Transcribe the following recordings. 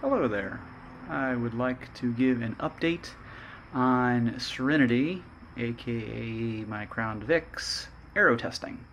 Hello there. I would like to give an update on Serenity, aka my Crown Vic's aero testing.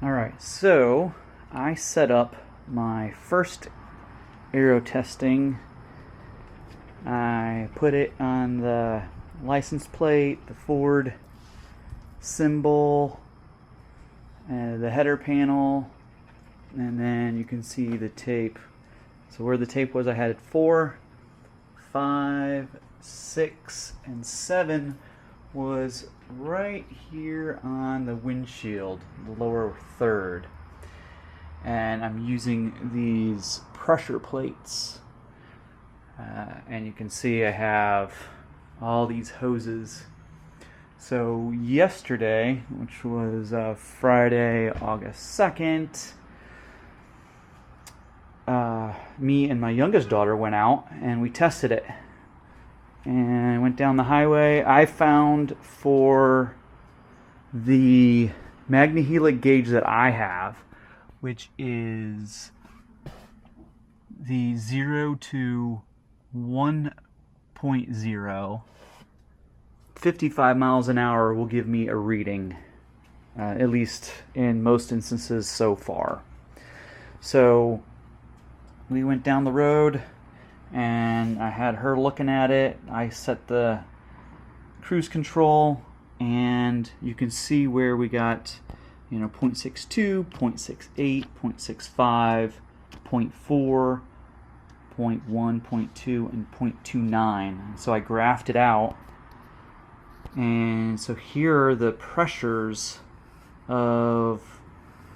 Alright, so I set up my first aero testing. I put it on the license plate, the Ford symbol, the header panel, and then you can see the tape. So where the tape was, I had 4, 5, 6, and 7 was right here on the windshield, the lower third. And I'm using these pressure plates. And you can see I have all these hoses. So yesterday, which was Friday, August 2nd, me and my youngest daughter went out and we tested it. And went down the highway. I found for the magnehelic gauge that I have, which is the 0 to 1.0, 55 miles an hour will give me a reading, at least in most instances so far. So we went down the road and I had her looking at it. I set the cruise control and you can see where we got, 0.62, 0.68, 0.65, 0.4, 0.1, 0.2, and 0.29. So I graphed it out. And so here are the pressures of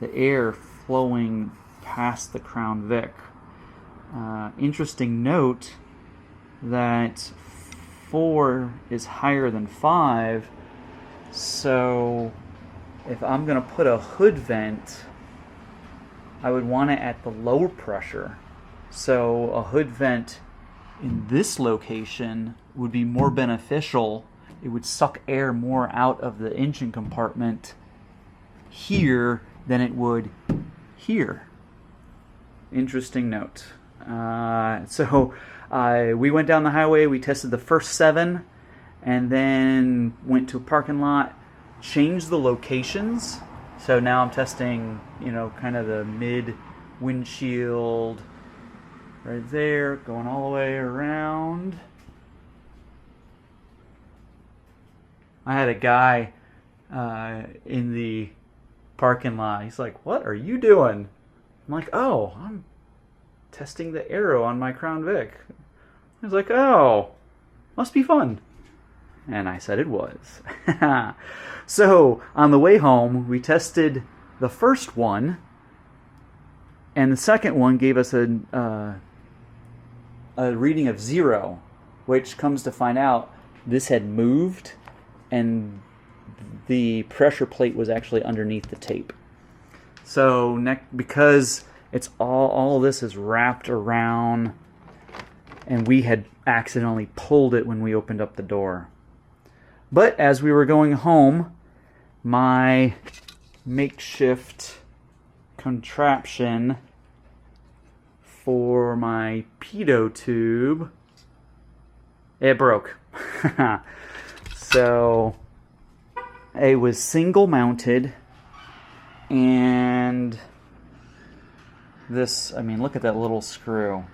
the air flowing past the Crown Vic. Interesting note that 4 is higher than 5, so if I'm going to put a hood vent, I would want it at the lower pressure. So a hood vent in this location would be more beneficial. It would suck air more out of the engine compartment here than it would here. Interesting note. We went down the highway, we tested the first 7, and then went to a parking lot, changed the locations. So now I'm testing, kind of the mid windshield right there, going all the way around. I had a guy in the parking lot. He's like, "What are you doing?" I'm like, "Oh, I'm testing the aero on my Crown Vic." He was like, "Oh, must be fun." And I said it was. So on the way home, we tested the first one, and the second one gave us a reading of 0, which comes to find out this had moved, and the pressure plate was actually underneath the tape. So because it's all this is wrapped around, and we had accidentally pulled it when we opened up the door. But as we were going home, my makeshift contraption for my pitot tube, it broke. So it was single mounted, and this, look at that little screw.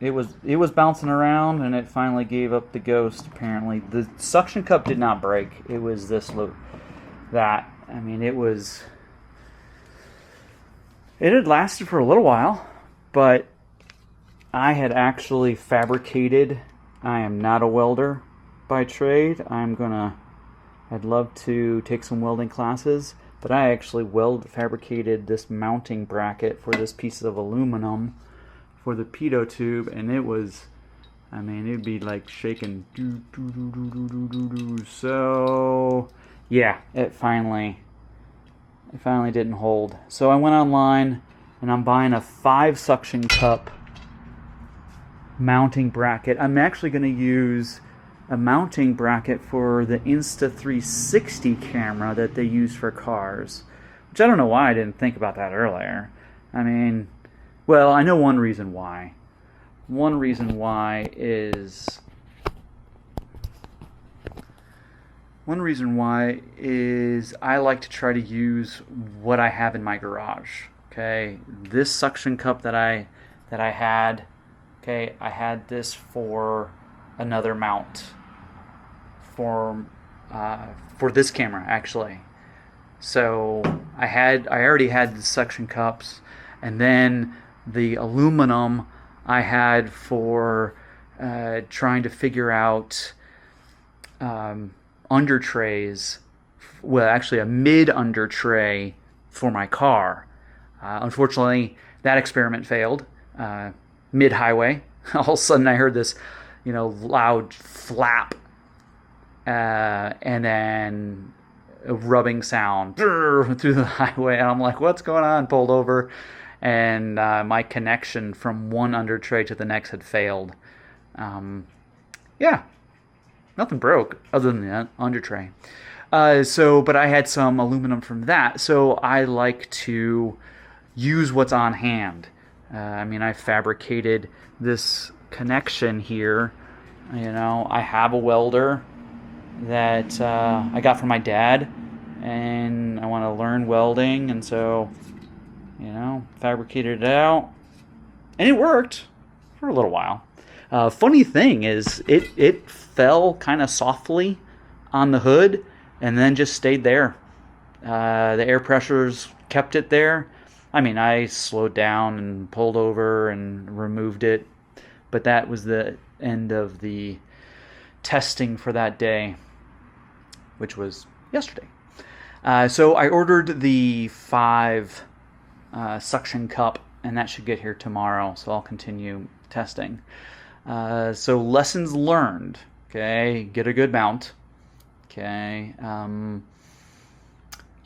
It was bouncing around, and it finally gave up the ghost. Apparently, the suction cup did not break. It was this that. It had lasted for a little while, but I had actually fabricated. I am not a welder by trade. I'd love to take some welding classes, but I actually fabricated this mounting bracket for this piece of aluminum for the pitot tube, and it was, it'd be like shaking. So, yeah, it finally didn't hold. So I went online, and I'm buying a 5 suction cup mounting bracket. I'm actually going to use a mounting bracket for the Insta360 camera that they use for cars. Which I don't know why I didn't think about that earlier. I mean, well, I know one reason why. One reason why is I like to try to use what I have in my garage. Okay, this suction cup that I had. Okay, I had this for another mount for this camera actually. So I already had the suction cups, and then the aluminum I had for trying to figure out under trays. Well, actually a mid under tray for my car. Unfortunately, that experiment failed. Mid highway, all of a sudden I heard this, loud flap, and then a rubbing sound through the highway, and I'm like, what's going on? Pulled over, and my connection from one under tray to the next had failed. Yeah, nothing broke other than that under tray. But I had some aluminum from that, so I like to use what's on hand. I fabricated this connection here. I have a welder that I got from my dad, and I want to learn welding, and so, fabricated it out, and it worked for a little while. Funny thing is, it fell kind of softly on the hood, and then just stayed there. The air pressures kept it there. I slowed down and pulled over and removed it, but that was the end of the testing for that day, which was yesterday. So I ordered the 5 suction cup, and that should get here tomorrow, so I'll continue testing. So lessons learned, okay, get a good mount, okay,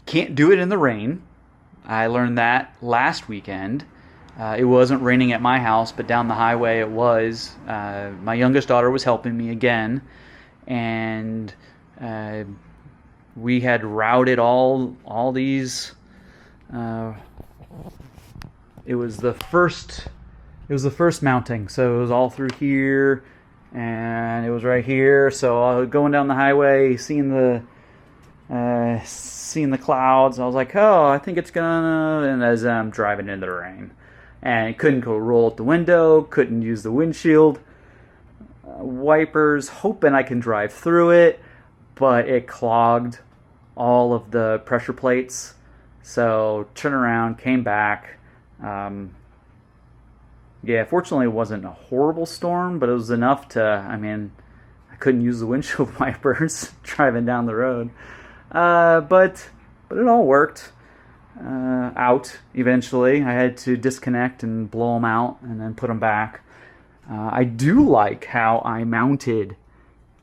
can't do it in the rain. I learned that last weekend. It wasn't raining at my house, but down the highway it was. My youngest daughter was helping me again, and we had routed all these. It was the first mounting, so it was all through here, and it was right here. So I was going down the highway, seeing the clouds. I was like, oh, I think it's gonna, and as I'm driving into the rain, and couldn't go roll out the window, couldn't use the windshield wipers, hoping I can drive through it, but it clogged all of the pressure plates. So turned around, came back. Fortunately it wasn't a horrible storm, but it was enough to, I couldn't use the windshield wipers driving down the road. But it all worked out eventually. I had to disconnect and blow them out and then put them back. I do like how I mounted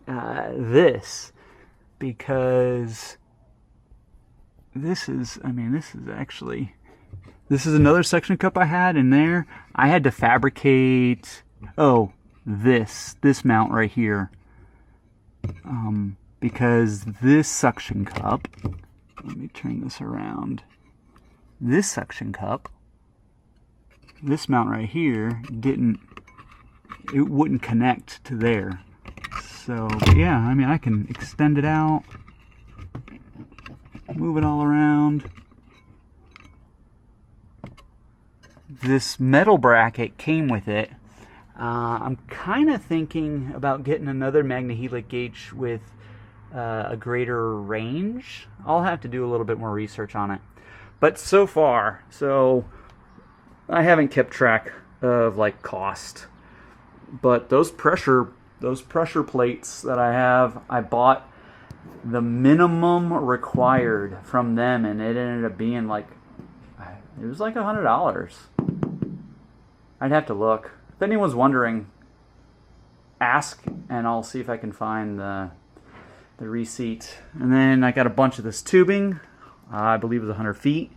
this, because this is another suction cup I had in there. I had to fabricate this mount right here, because this suction cup, let me turn this around, this suction cup, this mount right here it wouldn't connect to there. So yeah, I can extend it out, move it all around. This metal bracket came with it. I'm kind of thinking about getting another Magnehelic gauge with a greater range. I'll have to do a little bit more research on it. But so far, I haven't kept track of cost. But those pressure plates that I have, I bought the minimum required from them, and it ended up being it was $100. I'd have to look. If anyone's wondering, ask, and I'll see if I can find the receipt. And then I got a bunch of this tubing. I believe it was 100 feet,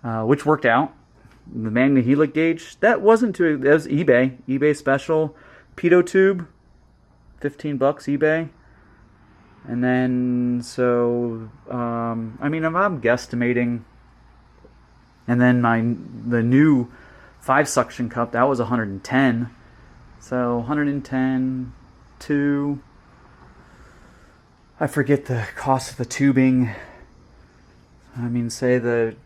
which worked out. The Magnehelic gauge, that was eBay special. Pitot tube, $15 eBay. And then, so, I mean, if I'm guesstimating, and then the new 5 suction cup, that was 110. So 110 to, I forget the cost of the tubing. I mean, say the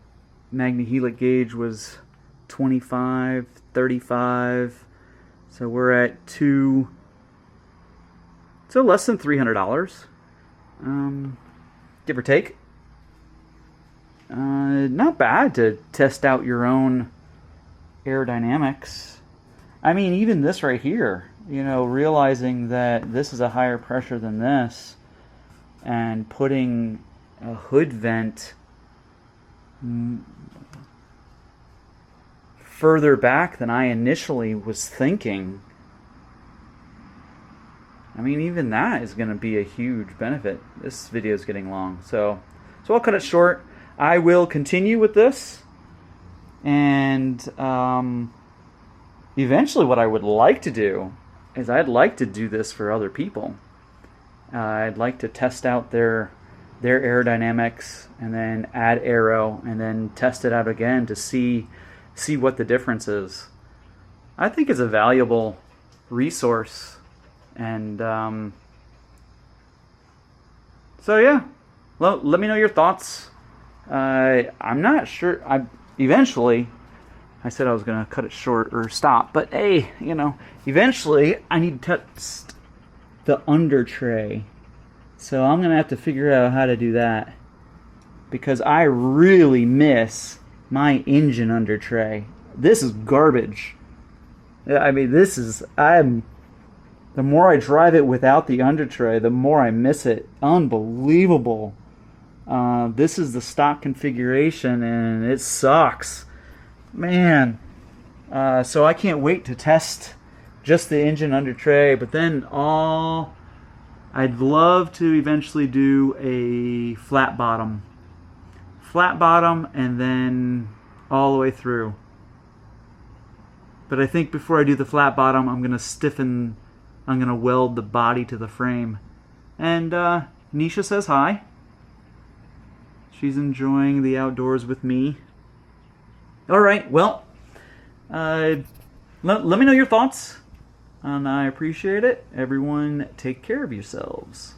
MagnaHelix gauge was 25, 35. So we're at so less than $300. Give or take. Not bad to test out your own aerodynamics. I mean, even this right here, you know, realizing that this is a higher pressure than this, and putting a hood vent further back than I initially was thinking. I mean, even that is going to be a huge benefit. This video is getting long, so I'll cut it short. I will continue with this, and eventually what I would like to do is I'd like to do this for other people. I'd like to test out their aerodynamics and then add aero and then test it out again to see what the difference is. I think it's a valuable resource. And so yeah, well, let me know your thoughts. I'm not sure. Eventually, I said I was gonna cut it short or stop, but hey, you know, eventually I need to test the under tray. So I'm gonna have to figure out how to do that, because I really miss my engine under tray. This is garbage. I mean, the more I drive it without the under tray, the more I miss it. Unbelievable. This is the stock configuration, and it sucks. Man. So I can't wait to test just the engine under tray, but then I'd love to eventually do a flat bottom. Flat bottom, and then all the way through. But I think before I do the flat bottom, I'm going to weld the body to the frame. And Nisha says hi. She's enjoying the outdoors with me. All right, well, let me know your thoughts, and I appreciate it. Everyone, take care of yourselves.